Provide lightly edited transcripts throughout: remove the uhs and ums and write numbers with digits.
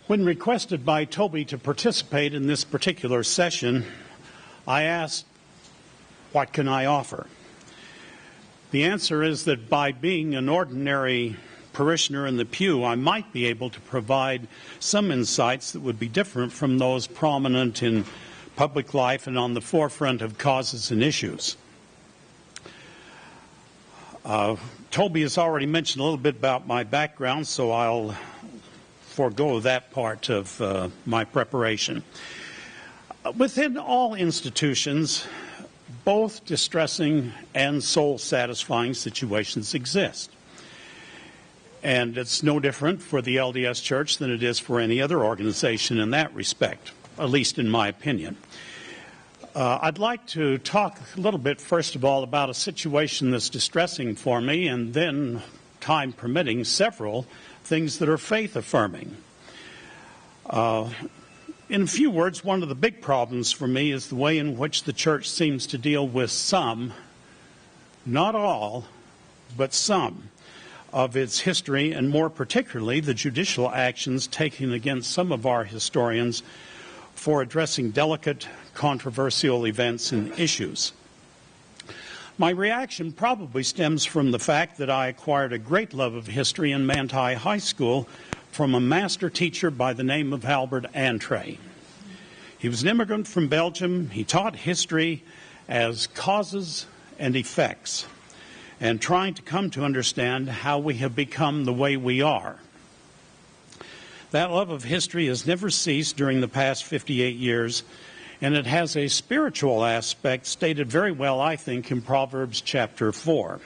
When requested by Toby to participate in this particular session, I asked, what can I offer? The answer is that by being an ordinary parishioner in the pew, I might be able to provide some insights that would be different from those prominent in public life and on the forefront of causes and issues. Toby has already mentioned a little bit about my background, so I'll forego that part of my preparation. Within all institutions, both distressing and soul-satisfying situations exist. And it's no different for the LDS Church than it is for any other organization in that respect, at least in my opinion. I'd like to talk a little bit, first of all, about a situation that's distressing for me, and then, time permitting, several things that are faith-affirming. In a few words, one of the big problems for me is the way in which the Church seems to deal with some, not all, but some, of its history, and more particularly the judicial actions taken against some of our historians for addressing delicate, controversial events and issues. My reaction probably stems from the fact that I acquired a great love of history in Manti High School from a master teacher by the name of Albert Antre. He was an immigrant from Belgium. He taught history as causes and effects, and trying to come to understand how we have become the way we are. That love of history has never ceased during the past 58 years, and it has a spiritual aspect stated very well, I think, in Proverbs chapter 4.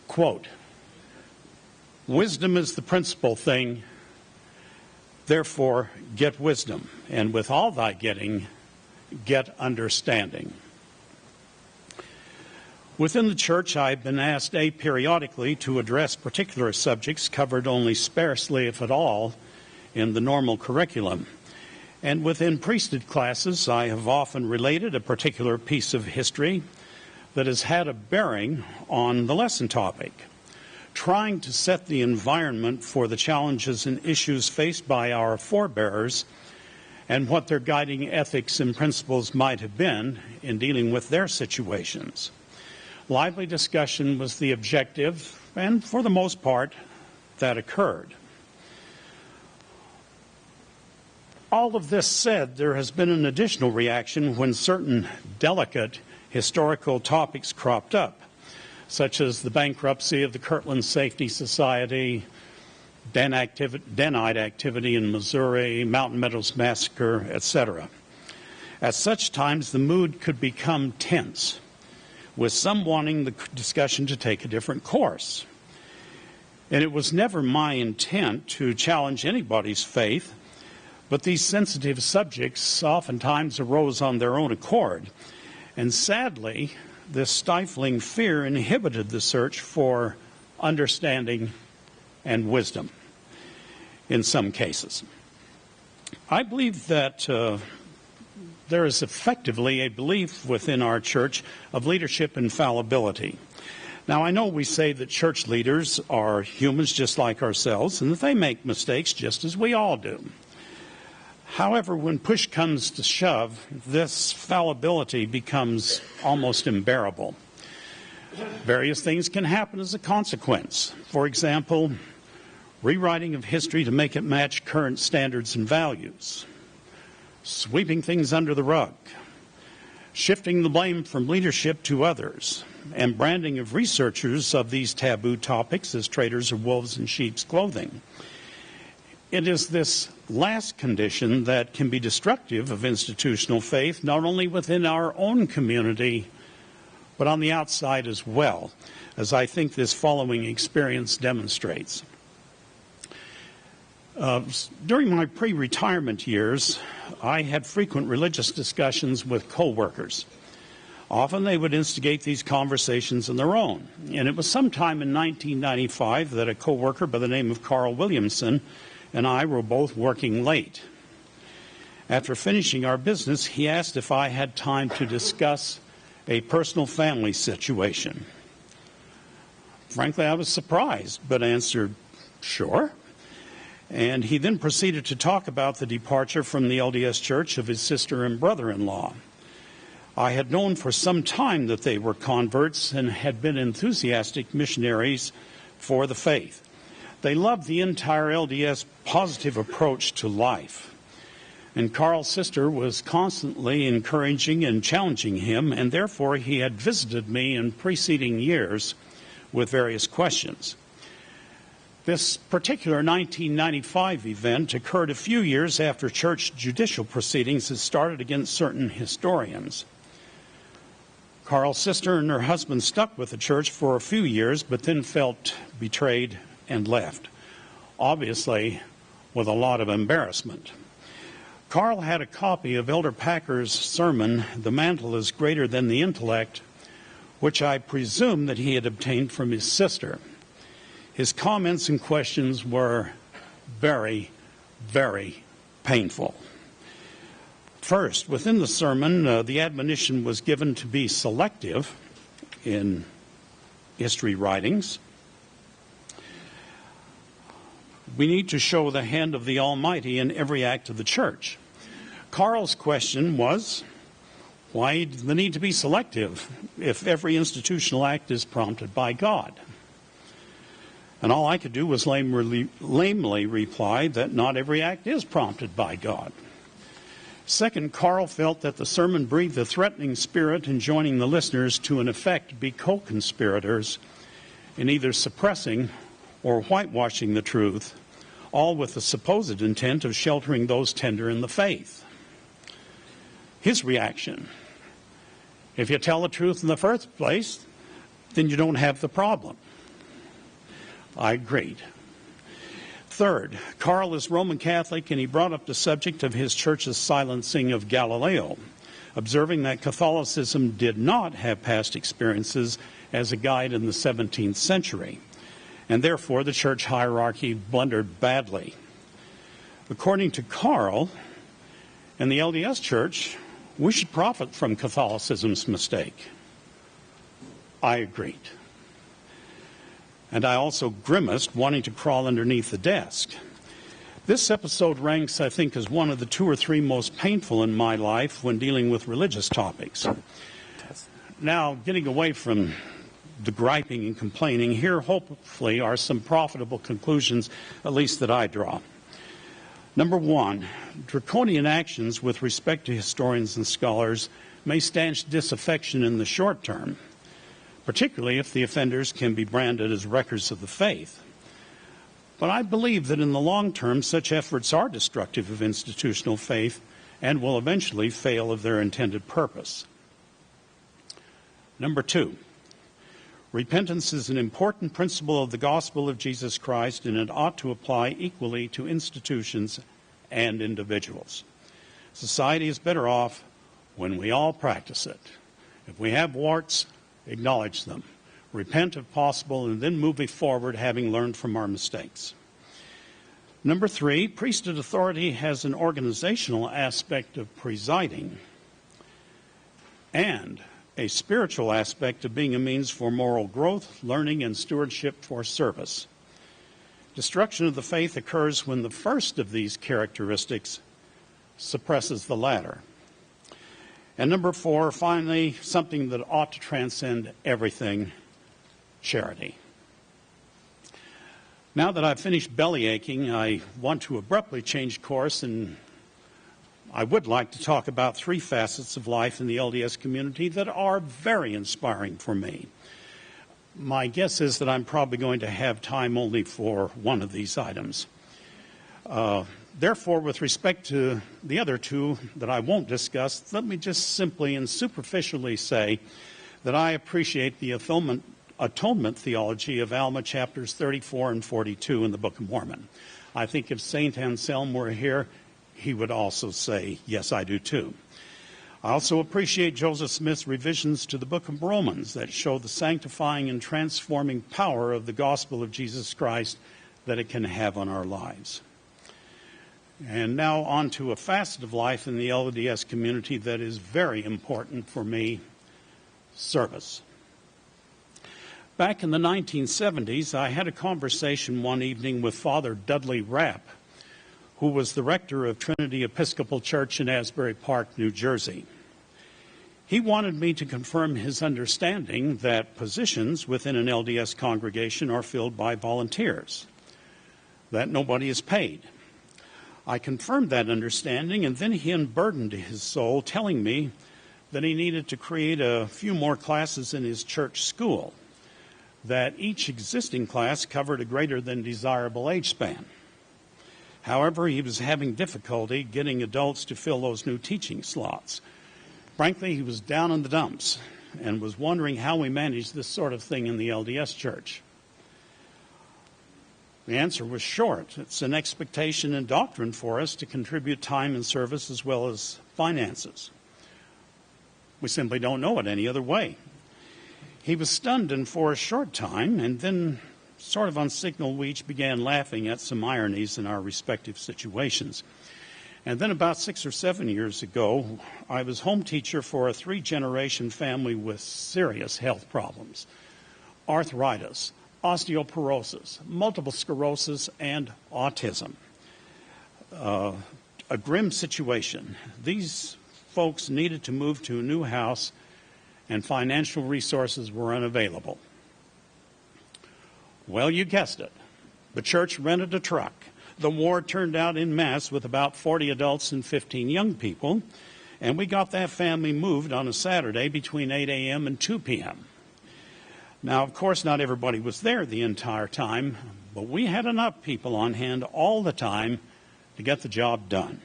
Quote, "Wisdom is the principal thing, therefore get wisdom, and with all thy getting, get understanding." Within the Church, I've been asked periodically to address particular subjects covered only sparsely, if at all, in the normal curriculum. And within priesthood classes, I have often related a particular piece of history that has had a bearing on the lesson topic, trying to set the environment for the challenges and issues faced by our forebears and what their guiding ethics and principles might have been in dealing with their situations. Lively discussion was the objective, and for the most part, that occurred. All of this said, there has been an additional reaction when certain delicate historical topics cropped up, such as the bankruptcy of the Kirtland Safety Society, Denite activity in Missouri, Mountain Meadows Massacre, etc. At such times, the mood could become tense, with some wanting the discussion to take a different course. And it was never my intent to challenge anybody's faith, but these sensitive subjects oftentimes arose on their own accord. And sadly, this stifling fear inhibited the search for understanding and wisdom in some cases. I believe that there is effectively a belief within our church of leadership infallibility. Now, I know we say that church leaders are humans just like ourselves, and that they make mistakes just as we all do. However, when push comes to shove, this fallibility becomes almost unbearable. Various things can happen as a consequence. For example, rewriting of history to make it match current standards and values, sweeping things under the rug, shifting the blame from leadership to others, and branding of researchers of these taboo topics as traitors of wolves in sheep's clothing. It is this last condition that can be destructive of institutional faith, not only within our own community, but on the outside as well, as I think this following experience demonstrates. During my pre-retirement years, I had frequent religious discussions with co-workers. Often they would instigate these conversations on their own. And it was sometime in 1995 that a co-worker by the name of Carl Williamson and I were both working late. After finishing our business, he asked if I had time to discuss a personal family situation. Frankly, I was surprised, but answered, sure. And he then proceeded to talk about the departure from the LDS Church of his sister and brother-in-law. I had known for some time that they were converts and had been enthusiastic missionaries for the faith. They loved the entire LDS positive approach to life. And Carl's sister was constantly encouraging and challenging him, and therefore he had visited me in preceding years with various questions. This particular 1995 event occurred a few years after church judicial proceedings had started against certain historians. Carl's sister and her husband stuck with the church for a few years, but then felt betrayed and left, obviously with a lot of embarrassment. Carl had a copy of Elder Packer's sermon, "The Mantle is Greater Than the Intellect," which I presume that he had obtained from his sister. His comments and questions were very, very painful. First, within the sermon, the admonition was given to be selective in history writings. We need to show the hand of the Almighty in every act of the church. Carl's question was, why the need to be selective if every institutional act is prompted by God? And all I could do was lamely reply that not every act is prompted by God. Second, Carl felt that the sermon breathed a threatening spirit in joining the listeners to, in effect, be co-conspirators in either suppressing or whitewashing the truth, all with the supposed intent of sheltering those tender in the faith. His reaction: if you tell the truth in the first place, then you don't have the problem. I agreed. Third, Carl is Roman Catholic, and he brought up the subject of his church's silencing of Galileo, observing that Catholicism did not have past experiences as a guide in the 17th century, and therefore the church hierarchy blundered badly. According to Carl and the LDS Church, we should profit from Catholicism's mistake. I agreed. And I also grimaced, wanting to crawl underneath the desk. This episode ranks, I think, as one of the 2 or 3 most painful in my life when dealing with religious topics. Now, getting away from the griping and complaining, here hopefully are some profitable conclusions, at least that I draw. Number 1, draconian actions with respect to historians and scholars may stanch disaffection in the short term, particularly if the offenders can be branded as wreckers of the faith. But I believe that in the long term, such efforts are destructive of institutional faith and will eventually fail of their intended purpose. Number 2, repentance is an important principle of the gospel of Jesus Christ, and it ought to apply equally to institutions and individuals. Society is better off when we all practice it. If we have warts, acknowledge them, repent if possible, and then move forward having learned from our mistakes. Number 3, priesthood authority has an organizational aspect of presiding and a spiritual aspect of being a means for moral growth, learning, and stewardship for service. Destruction of the faith occurs when the first of these characteristics suppresses the latter. And number 4, finally, something that ought to transcend everything: charity. Now that I've finished bellyaching, I want to abruptly change course, and I would like to talk about 3 facets of life in the LDS community that are very inspiring for me. My guess is that I'm probably going to have time only for one of these items. Therefore, with respect to the other 2 that I won't discuss, let me just simply and superficially say that I appreciate the atonement theology of Alma chapters 34 and 42 in the Book of Mormon. I think if St. Anselm were here, he would also say, yes, I do too. I also appreciate Joseph Smith's revisions to the Book of Romans that show the sanctifying and transforming power of the gospel of Jesus Christ that it can have on our lives. And now on to a facet of life in the LDS community that is very important for me: service. Back in the 1970s, I had a conversation one evening with Father Dudley Rapp, who was the rector of Trinity Episcopal Church in Asbury Park, New Jersey. He wanted me to confirm his understanding that positions within an LDS congregation are filled by volunteers, that nobody is paid. I confirmed that understanding, and then he unburdened his soul, telling me that he needed to create a few more classes in his church school, that each existing class covered a greater than desirable age span. However, he was having difficulty getting adults to fill those new teaching slots. Frankly, he was down in the dumps and was wondering how we manage this sort of thing in the LDS Church. The answer was short. It's an expectation and doctrine for us to contribute time and service as well as finances. We simply don't know it any other way. He was stunned, and for a short time, and then sort of on signal, we each began laughing at some ironies in our respective situations. And then about 6 or 7 years ago, I was home teacher for a 3-generation family with serious health problems: arthritis, osteoporosis, multiple sclerosis, and autism. A grim situation. These folks needed to move to a new house, and financial resources were unavailable. Well, you guessed it. The church rented a truck. The ward turned out en masse with about 40 adults and 15 young people, and we got that family moved on a Saturday between 8 a.m. and 2 p.m. Now, of course, not everybody was there the entire time, but we had enough people on hand all the time to get the job done.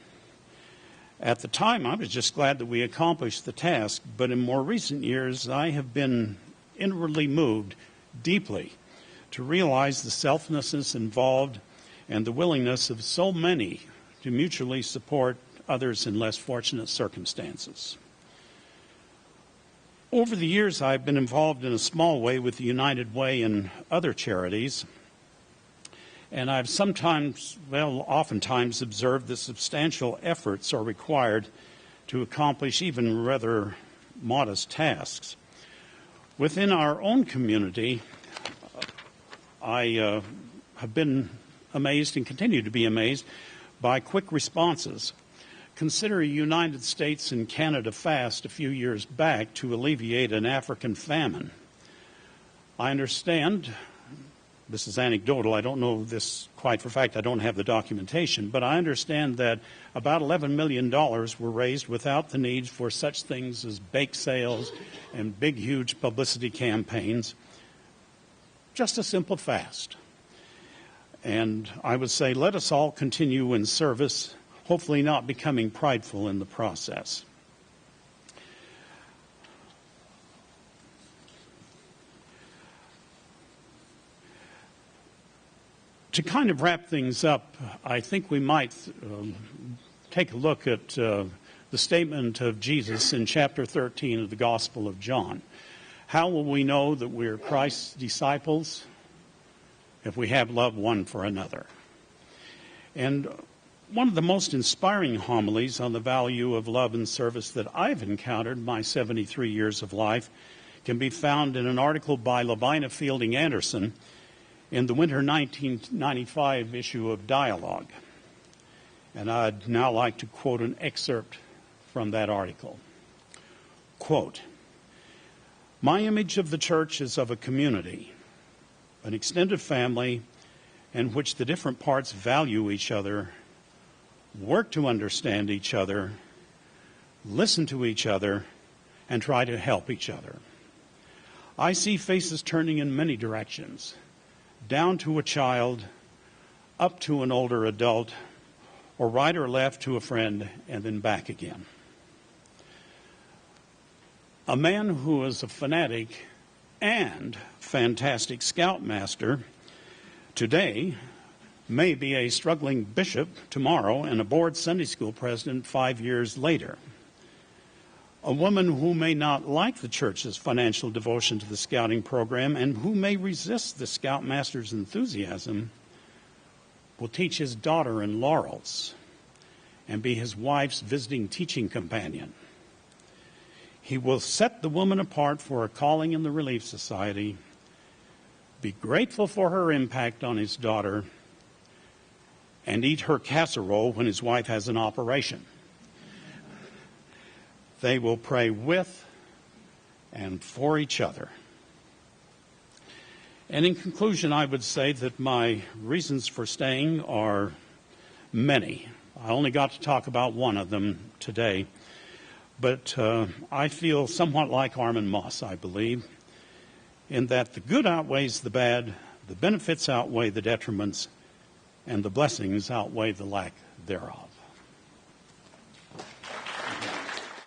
At the time, I was just glad that we accomplished the task, but in more recent years, I have been inwardly moved deeply to realize the selflessness involved and the willingness of so many to mutually support others in less fortunate circumstances. Over the years, I've been involved in a small way with the United Way and other charities, and I've oftentimes observed that substantial efforts are required to accomplish even rather modest tasks. Within our own community, I have been amazed and continue to be amazed by quick responses. Consider a United States and Canada fast a few years back to alleviate an African famine. I understand, this is anecdotal, I don't know this quite for a fact, I don't have the documentation, but I understand that about $11 million were raised without the need for such things as bake sales and big, huge publicity campaigns. Just a simple fast. And I would say, let us all continue in service, hopefully not becoming prideful in the process. To kind of wrap things up, I think we might take a look at the statement of Jesus in chapter 13 of the Gospel of John. How will we know that we're Christ's disciples? If we have love one for another. And one of the most inspiring homilies on the value of love and service that I've encountered in my 73 years of life can be found in an article by Lavina Fielding Anderson in the winter 1995 issue of Dialogue. And I'd now like to quote an excerpt from that article. Quote, "My image of the church is of a community, an extended family in which the different parts value each other, work to understand each other, listen to each other, and try to help each other. I see faces turning in many directions, down to a child, up to an older adult, or right or left to a friend, and then back again. A man who is a fanatic and fantastic scoutmaster today may be a struggling bishop tomorrow and a board Sunday school president 5 years later. A woman who may not like the church's financial devotion to the scouting program and who may resist the scoutmaster's enthusiasm will teach his daughter in laurels and be his wife's visiting teaching companion. He will set the woman apart for a calling in the Relief Society be grateful for her impact on his daughter, and eat her casserole when his wife has an operation. They will pray with and for each other. And in conclusion, I would say that my reasons for staying are many. I only got to talk about one of them today, but I feel somewhat like Armin Moss, I believe, in that the good outweighs the bad, the benefits outweigh the detriments, and the blessings outweigh the lack thereof.